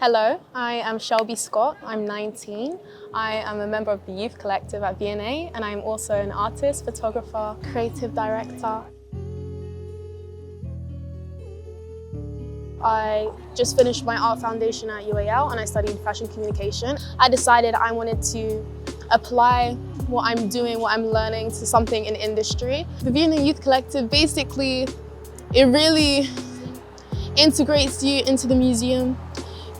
Hello, I am Shelby Scott. I'm 19. I am a member of the Youth Collective at V&A and I'm also an artist, photographer, creative director. I just finished my art foundation at UAL and I studied fashion communication. I decided I wanted to apply what I'm doing, what I'm learning to something in industry. The V&A Youth Collective, basically, it really integrates you into the museum.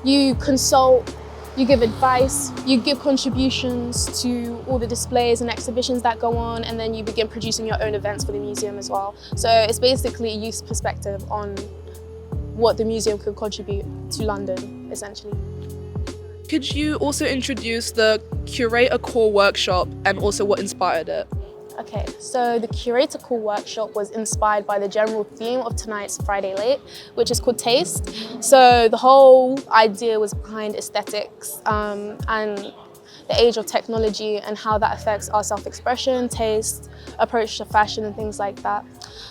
You consult, you give advice, you give contributions to all the displays and exhibitions that go on, and then you begin producing your own events for the museum as well. So it's basically a youth perspective on what the museum could contribute to London, essentially. Could you also introduce the Curate a Core workshop and also what inspired it? Okay, so the Curate a Core workshop was inspired by the general theme of tonight's Friday Late, which is called Taste. So the whole idea was behind aesthetics and the age of technology and how that affects our self-expression, taste, approach to fashion and things like that.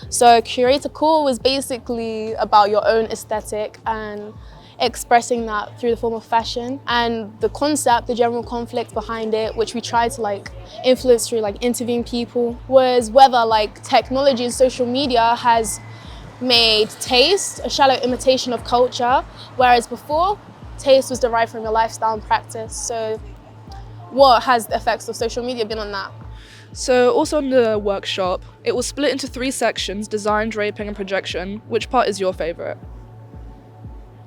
So Curate a Core was basically about your own aesthetic and expressing that through the form of fashion, and the concept, the general conflict behind it, which we tried to influence through interviewing people, was whether technology and social media has made taste a shallow imitation of culture, whereas before taste was derived from your lifestyle and practice. So what has the effects of social media been on that? So also on the workshop, it was split into 3 sections: design, draping and projection. Which part is your favourite?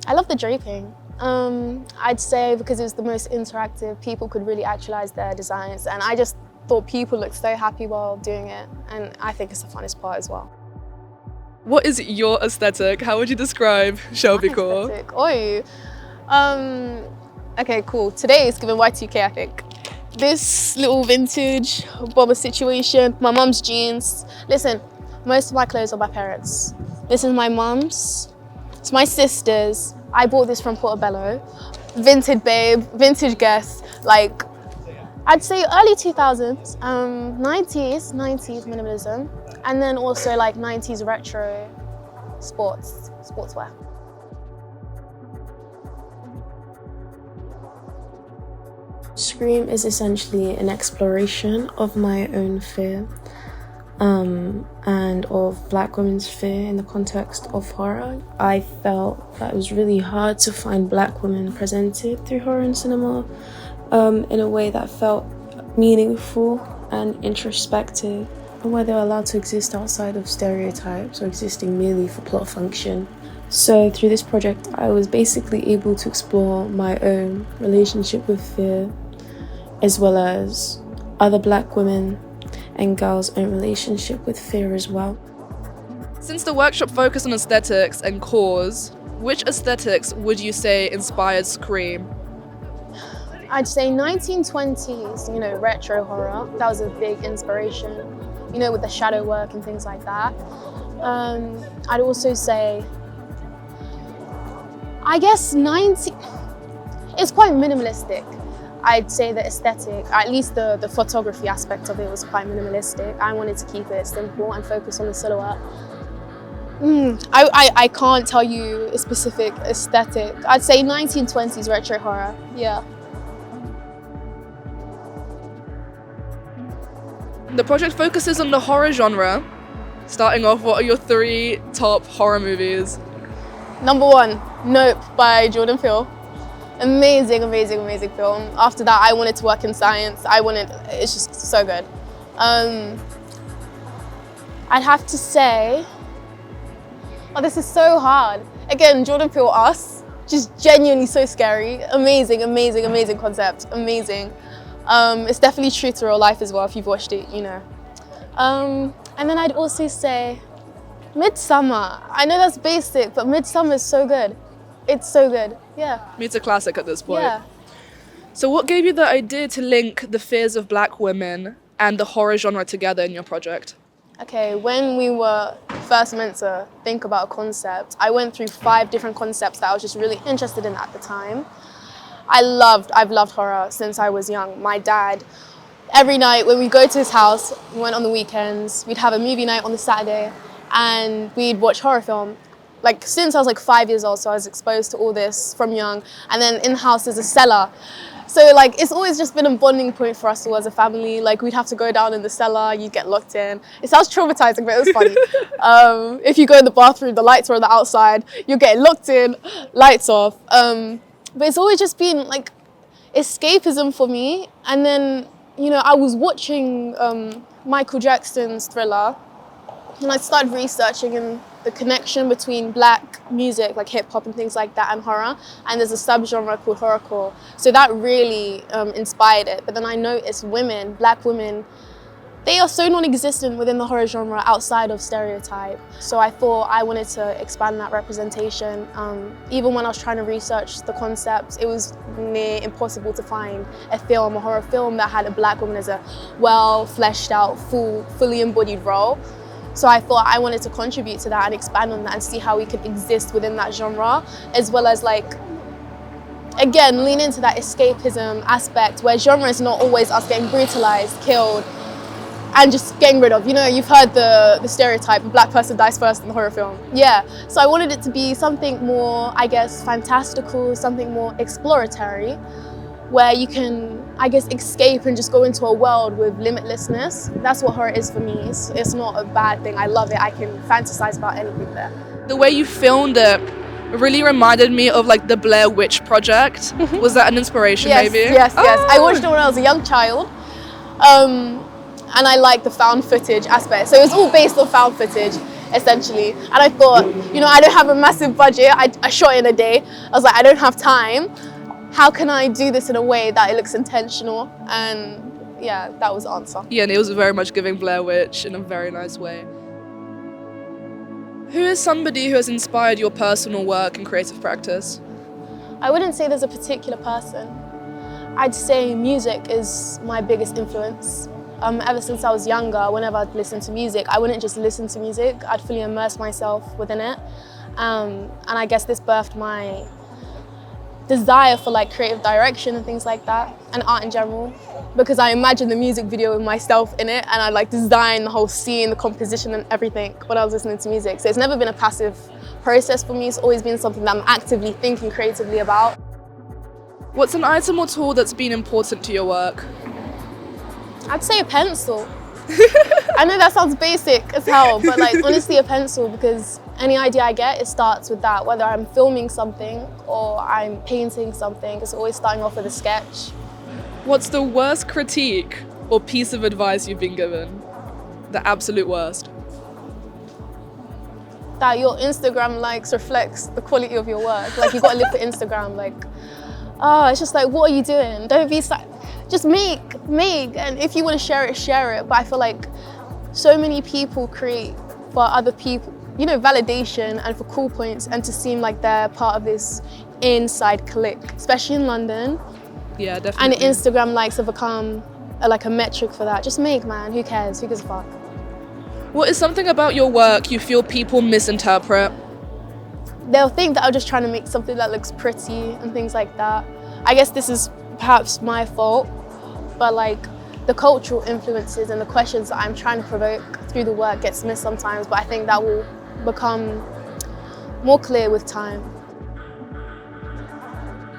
I love the draping. I'd say because it was the most interactive, people could really actualize their designs, and I just thought people looked so happy while doing it, and I think it's the funnest part as well. What is your aesthetic? How would you describe Shelby Core? Aesthetic? Oi. Okay, cool. Today is giving Y2K, I think. This little vintage bomber situation, my mum's jeans. Listen, most of my clothes are my parents. This is my mum's. It's my sister's. I bought this from Portobello. Vintage babe, vintage guess. I'd say early 2000s, 90s minimalism, and then also 90s retro sportswear. Scream is essentially an exploration of my own fear and of Black women's fear in the context of horror. I felt that it was really hard to find Black women presented through horror and cinema in a way that felt meaningful and introspective, and where they were allowed to exist outside of stereotypes or existing merely for plot function. So through this project, I was basically able to explore my own relationship with fear, as well as other Black women and girls' own relationship with fear as well. Since the workshop focused on aesthetics and cores, which aesthetics would you say inspired Scream? I'd say 1920s, retro horror. That was a big inspiration, with the shadow work and things like that. I'd also say, I guess it's quite minimalistic. I'd say the aesthetic, at least the photography aspect of it was quite minimalistic. I wanted to keep it simple and focus on the silhouette. I can't tell you a specific aesthetic. I'd say 1920s retro horror, yeah. The project focuses on the horror genre. Starting off, what are your 3 top horror movies? Number 1, Nope by Jordan Peele. Amazing, amazing, amazing film. After that, I wanted to work in science. It's just so good. I'd have to say, this is so hard. Again, Jordan Peele, Us, just genuinely so scary. Amazing, amazing, amazing concept, amazing. It's definitely true to real life as well, if you've watched it, And then I'd also say Midsummer. I know that's basic, but Midsummer is so good. It's so good, yeah. It's a classic at this point. Yeah. So what gave you the idea to link the fears of Black women and the horror genre together in your project? Okay, when we were first meant to think about a concept, I went through 5 different concepts that I was just really interested in at the time. I've loved horror since I was young. My dad, every night when we go to his house, we went on the weekends, we'd have a movie night on the Saturday, and we'd watch horror film. like since I was like 5 years old, so I was exposed to all this from young. And then in the house there's a cellar. So like it's always just been a bonding point for us all as a family. Like we'd have to go down in the cellar, you'd get locked in. It sounds traumatizing, but it was funny. If you go in the bathroom, the lights are on the outside, you'll get locked in, lights off. But it's always just been like escapism for me. And then, you know, I was watching Michael Jackson's Thriller, and I started researching in the connection between black music, like hip hop and things like that, and horror. And there's a subgenre called horrorcore. So that really inspired it. But then I noticed women, black women, they are so non-existent within the horror genre outside of stereotype. So I thought I wanted to expand that representation. Even when I was trying to research the concepts, it was near impossible to find a film, a horror film that had a black woman as a well fleshed out, fully embodied role. So I thought I wanted to contribute to that and expand on that and see how we could exist within that genre, as well as like, again, lean into that escapism aspect where genre is not always us getting brutalized, killed, and just getting rid of. You know, you've heard the stereotype, a black person dies first in the horror film. Yeah, so I wanted it to be something more, I guess, fantastical, something more exploratory, where you can, I guess, escape and just go into a world with limitlessness. That's what horror is for me. It's not a bad thing. I love it. I can fantasize about anything there. The way you filmed it really reminded me of like the Blair Witch Project. Was that an inspiration, Yes, maybe? yes. I watched it when I was a young child. And I like the found footage aspect. So it was all based on found footage, essentially. And I thought, you know, I don't have a massive budget. I shot in a day. I was like, I don't have time. How can I do this in a way that it looks intentional? And yeah, that was the answer. Yeah, and it was very much giving Blair Witch in a very nice way. Who is somebody who has inspired your personal work and creative practice? I wouldn't say there's a particular person. I'd say music is my biggest influence. Ever since I was younger, whenever I'd listen to music, I wouldn't just listen to music, I'd fully immerse myself within it. And I guess this birthed my desire for like creative direction and things like that, and art in general, because I imagine the music video with myself in it, and I like design the whole scene, the composition and everything when I was listening to music. So it's never been a passive process for me, it's always been something that I'm actively thinking creatively about. What's an item or tool that's been important to your work? I'd say a pencil. I know that sounds basic as hell, but like honestly a pencil, because any idea I get, it starts with that. Whether I'm filming something or I'm painting something, it's always starting off with a sketch. What's the worst critique or piece of advice you've been given? The absolute worst. That your Instagram likes reflects the quality of your work. Like you gotta live for Instagram. Like, it's just like, what are you doing? Don't be just make, and if you want to share it, share it. But I feel like so many people create for other people, you know, validation and for cool points, and to seem like they're part of this inside clique, especially in London. Yeah, definitely. And Instagram likes have become like a metric for that. Just make, man, who cares? Who gives a fuck? What is something about your work you feel people misinterpret? They'll think that I'm just trying to make something that looks pretty and things like that. I guess this is perhaps my fault, but like the cultural influences and the questions that I'm trying to provoke through the work gets missed sometimes, but I think that will become more clear with time.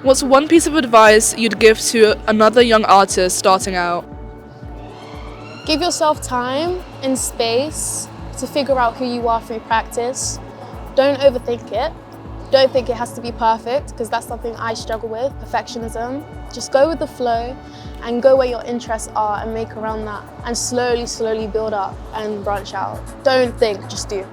What's one piece of advice you'd give to another young artist starting out? Give yourself time and space to figure out who you are through practice. Don't overthink it. Don't think it has to be perfect, because that's something I struggle with, perfectionism. Just go with the flow and go where your interests are and make around that, and slowly build up and branch out. Don't think, just do.